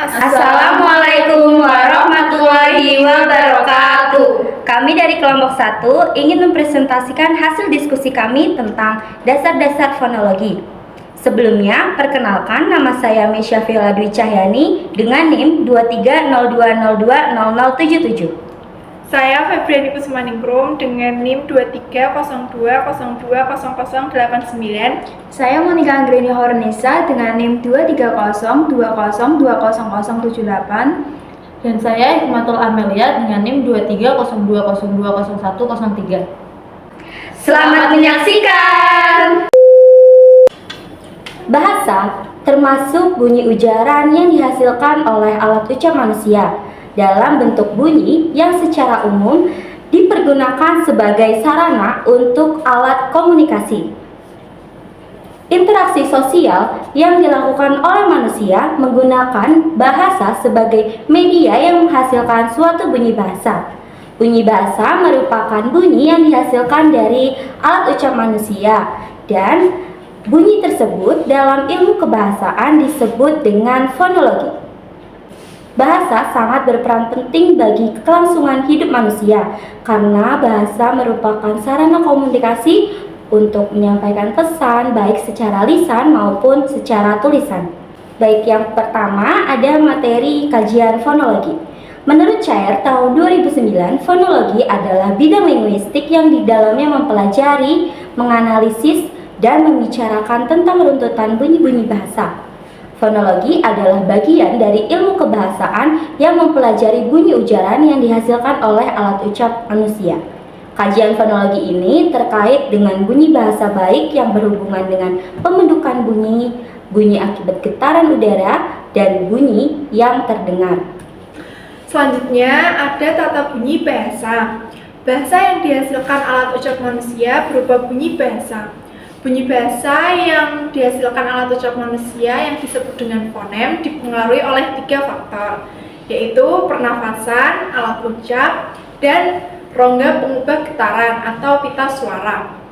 Assalamualaikum warahmatullahi wabarakatuh. Kami dari kelompok 1 ingin mempresentasikan hasil diskusi kami tentang dasar-dasar fonologi. Sebelumnya, perkenalkan nama saya Mesya Viola Dwi Cahyani dengan NIM 2302020077. Saya Febriani Kusmaningrum dengan NIM 2302020089. Saya Monika Anggreni Hornisa dengan NIM 230202078. Dan saya Hikmatul Amelia dengan NIM 2302020103. Selamat menyaksikan! Bahasa termasuk bunyi ujaran yang dihasilkan oleh alat ucap manusia dalam bentuk bunyi yang secara umum dipergunakan sebagai sarana untuk alat komunikasi. Interaksi sosial yang dilakukan oleh manusia menggunakan bahasa sebagai media yang menghasilkan suatu bunyi bahasa. Bunyi bahasa merupakan bunyi yang dihasilkan dari alat ucap manusia, dan bunyi tersebut dalam ilmu kebahasaan disebut dengan fonologi. Bahasa sangat berperan penting bagi kelangsungan hidup manusia karena bahasa merupakan sarana komunikasi untuk menyampaikan pesan baik secara lisan maupun secara tulisan. Baik, yang pertama ada materi kajian fonologi. Menurut Cair tahun 2009, fonologi adalah bidang linguistik yang di dalamnya mempelajari, menganalisis, dan membicarakan tentang runtutan bunyi-bunyi bahasa. Fonologi adalah bagian dari ilmu kebahasaan yang mempelajari bunyi ujaran yang dihasilkan oleh alat ucap manusia. Kajian fonologi ini terkait dengan bunyi bahasa baik yang berhubungan dengan pembentukan bunyi, bunyi akibat getaran udara, dan bunyi yang terdengar. Selanjutnya ada tata bunyi bahasa. Bahasa yang dihasilkan alat ucap manusia berupa bunyi bahasa. Bunyi bahasa yang dihasilkan alat ucap manusia yang disebut dengan fonem dipengaruhi oleh 3 faktor, yaitu pernafasan, alat ucap, dan rongga pengubah getaran atau pita suara.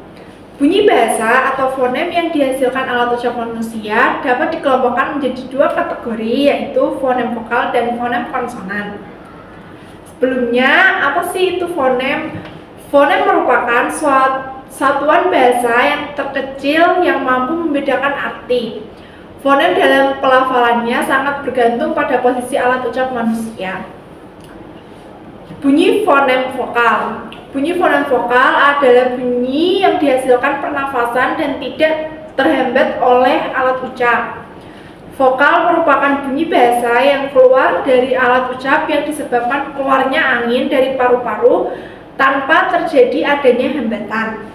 Bunyi bahasa atau fonem yang dihasilkan alat ucap manusia dapat dikelompokkan menjadi 2 kategori, yaitu fonem vokal dan fonem konsonan. Sebelumnya, apa sih itu fonem? Fonem merupakan satuan bahasa yang terkecil yang mampu membedakan arti. Fonem dalam pelafalannya sangat bergantung pada posisi alat ucap manusia. Bunyi fonem vokal. Bunyi fonem vokal adalah bunyi yang dihasilkan pernafasan dan tidak terhambat oleh alat ucap. Vokal merupakan bunyi bahasa yang keluar dari alat ucap yang disebabkan keluarnya angin dari paru-paru tanpa terjadi adanya hambatan.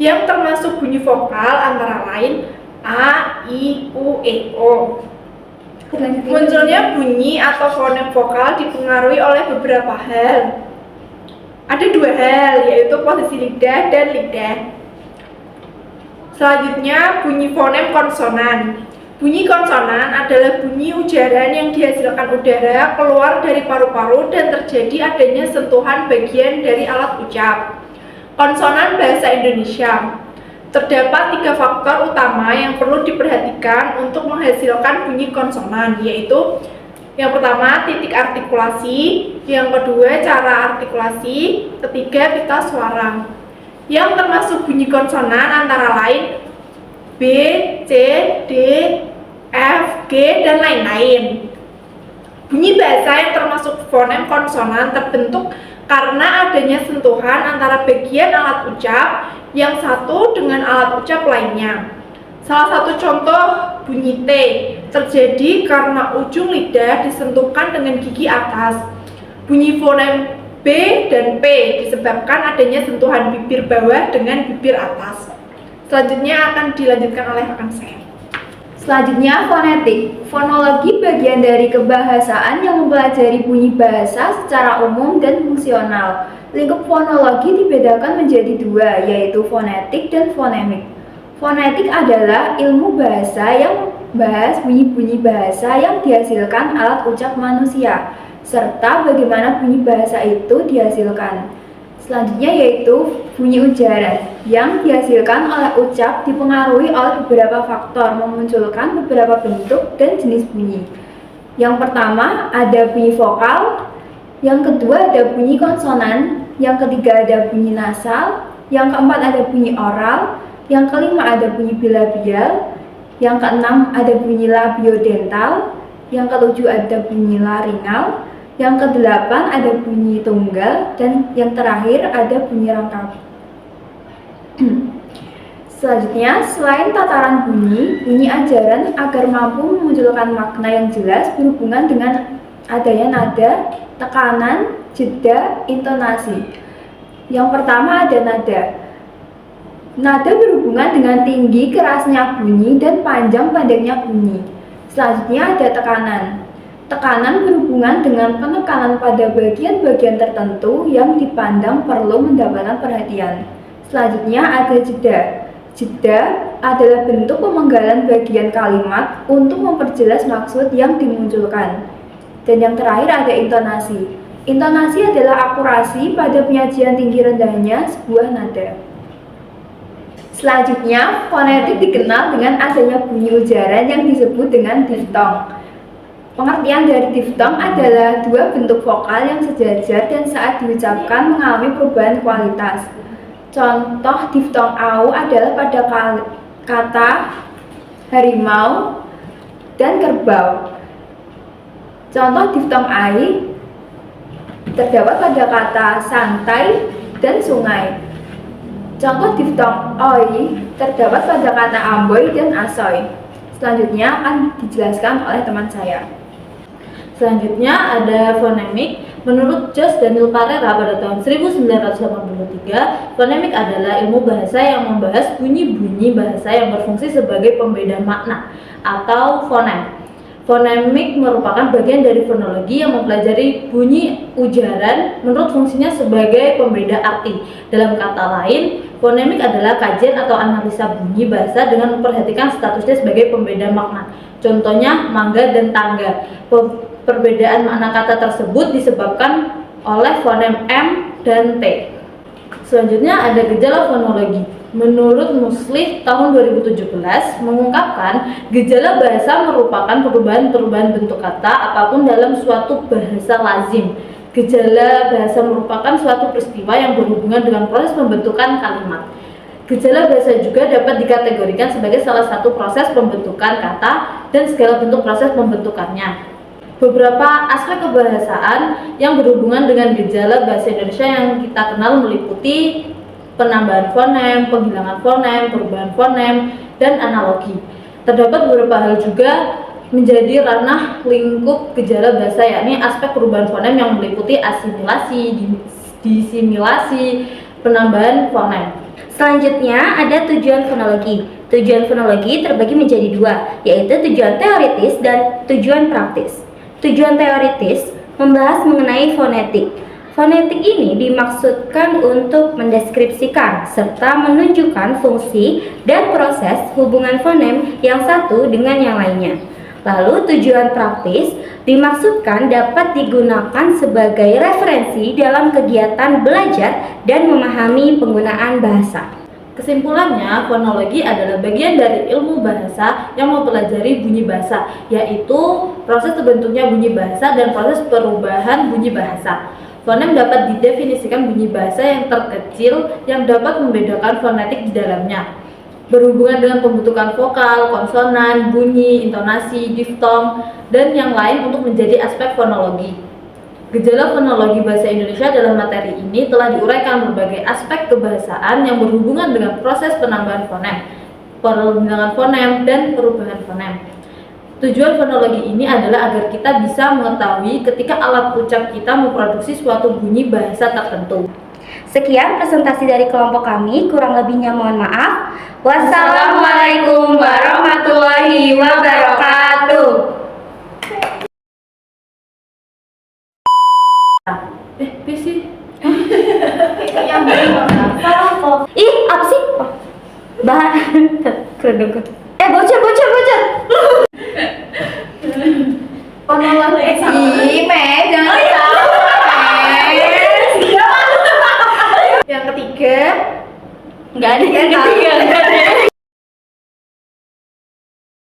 Yang termasuk bunyi vokal antara lain A, I, U, E, O. Munculnya bunyi atau fonem vokal dipengaruhi oleh beberapa hal. Ada 2 hal, yaitu posisi lidah dan lidah. Selanjutnya, bunyi fonem konsonan. Bunyi konsonan adalah bunyi ujaran yang dihasilkan udara keluar dari paru-paru dan terjadi adanya sentuhan bagian dari alat ucap. Konsonan bahasa Indonesia. Terdapat 3 faktor utama yang perlu diperhatikan untuk menghasilkan bunyi konsonan, yaitu yang pertama titik artikulasi, yang kedua cara artikulasi, ketiga pita suara. Yang termasuk bunyi konsonan antara lain B, C, D, F, G, dan lain-lain. Bunyi bahasa yang termasuk fonem konsonan terbentuk karena adanya sentuhan antara bagian alat ucap yang satu dengan alat ucap lainnya. Salah satu contoh bunyi T terjadi karena ujung lidah disentuhkan dengan gigi atas. Bunyi fonem B dan P disebabkan adanya sentuhan bibir bawah dengan bibir atas. Selanjutnya akan dilanjutkan oleh rekan saya. Selanjutnya, fonetik. Fonologi bagian dari kebahasaan yang mempelajari bunyi bahasa secara umum dan fungsional. Lingkup fonologi dibedakan menjadi 2, yaitu fonetik dan fonemik. Fonetik adalah ilmu bahasa yang membahas bunyi-bunyi bahasa yang dihasilkan alat ucap manusia, serta bagaimana bunyi bahasa itu dihasilkan. Selanjutnya yaitu bunyi ujaran yang dihasilkan oleh ucap dipengaruhi oleh beberapa faktor, memunculkan beberapa bentuk dan jenis bunyi. Yang pertama ada bunyi vokal, yang kedua ada bunyi konsonan, yang ketiga ada bunyi nasal, yang keempat ada bunyi oral, yang kelima ada bunyi bilabial, yang keenam ada bunyi labiodental, yang ketujuh ada bunyi laringal, yang kedelapan ada bunyi tunggal, dan yang terakhir ada bunyi rangkap. Selanjutnya, selain tataran bunyi, bunyi ajaran agar mampu memunculkan makna yang jelas berhubungan dengan adanya nada, tekanan, jeda, intonasi. Yang pertama ada nada. Nada berhubungan dengan tinggi kerasnya bunyi dan panjang pendeknya bunyi. Selanjutnya ada tekanan. Tekanan berhubungan dengan penekanan pada bagian-bagian tertentu yang dipandang perlu mendapatkan perhatian. Selanjutnya ada jeda. Jeda adalah bentuk pemenggalan bagian kalimat untuk memperjelas maksud yang dimunculkan. Dan yang terakhir ada intonasi. Intonasi adalah akurasi pada penyajian tinggi rendahnya sebuah nada. Selanjutnya, fonetik dikenal dengan adanya bunyi ujaran yang disebut dengan diftong. Pengertian dari diftong adalah dua bentuk vokal yang sejajar dan saat diucapkan mengalami perubahan kualitas. Contoh diftong au adalah pada kata harimau dan kerbau. Contoh diftong ai terdapat pada kata santai dan sungai. Contoh diftong oi terdapat pada kata amboy dan asoy. Selanjutnya akan dijelaskan oleh teman saya. Selanjutnya ada fonemik. Menurut Jos Daniel Parera pada tahun 1983, fonemik adalah ilmu bahasa yang membahas bunyi-bunyi bahasa yang berfungsi sebagai pembeda makna atau fonem. Fonemik merupakan bagian dari fonologi yang mempelajari bunyi ujaran menurut fungsinya sebagai pembeda arti. Dalam kata lain, fonemik adalah kajian atau analisa bunyi bahasa dengan memperhatikan statusnya sebagai pembeda makna. Contohnya mangga dan tangga. Perbedaan makna kata tersebut disebabkan oleh fonem M dan T. Selanjutnya ada gejala fonologi. Menurut Muslih tahun 2017 mengungkapkan gejala bahasa merupakan perubahan-perubahan bentuk kata apapun dalam suatu bahasa lazim. Gejala bahasa merupakan suatu peristiwa yang berhubungan dengan proses pembentukan kalimat. Gejala bahasa juga dapat dikategorikan sebagai salah satu proses pembentukan kata dan segala bentuk proses pembentukannya. Beberapa aspek kebahasaan yang berhubungan dengan gejala bahasa Indonesia yang kita kenal meliputi penambahan fonem, penghilangan fonem, perubahan fonem, dan analogi. Terdapat beberapa hal juga menjadi ranah lingkup gejala bahasa, yakni aspek perubahan fonem yang meliputi asimilasi, disimilasi, penambahan fonem. Selanjutnya ada tujuan fonologi. Tujuan fonologi terbagi menjadi dua, yaitu tujuan teoritis dan tujuan praktis. Tujuan teoritis membahas mengenai fonetik. Fonetik ini dimaksudkan untuk mendeskripsikan serta menunjukkan fungsi dan proses hubungan fonem yang satu dengan yang lainnya. Lalu tujuan praktis dimaksudkan dapat digunakan sebagai referensi dalam kegiatan belajar dan memahami penggunaan bahasa. Kesimpulannya, fonologi adalah bagian dari ilmu bahasa yang mempelajari bunyi bahasa, yaitu proses terbentuknya bunyi bahasa dan proses perubahan bunyi bahasa. Fonem dapat didefinisikan bunyi bahasa yang terkecil yang dapat membedakan fonetik di dalamnya. Berhubungan dengan pembentukan vokal, konsonan, bunyi, intonasi, diftong, dan yang lain untuk menjadi aspek fonologi. Gejala fonologi bahasa Indonesia dalam materi ini telah diuraikan berbagai aspek kebahasaan yang berhubungan dengan proses penambahan fonem, penghilangan fonem, dan perubahan fonem. Tujuan fonologi ini adalah agar kita bisa mengetahui ketika alat ucap kita memproduksi suatu bunyi bahasa tertentu. Sekian presentasi dari kelompok kami, kurang lebihnya mohon maaf. Wassalamualaikum warahmatullahi wabarakatuh. Sih. Yang Ih, apa sih? Bahan kerudung.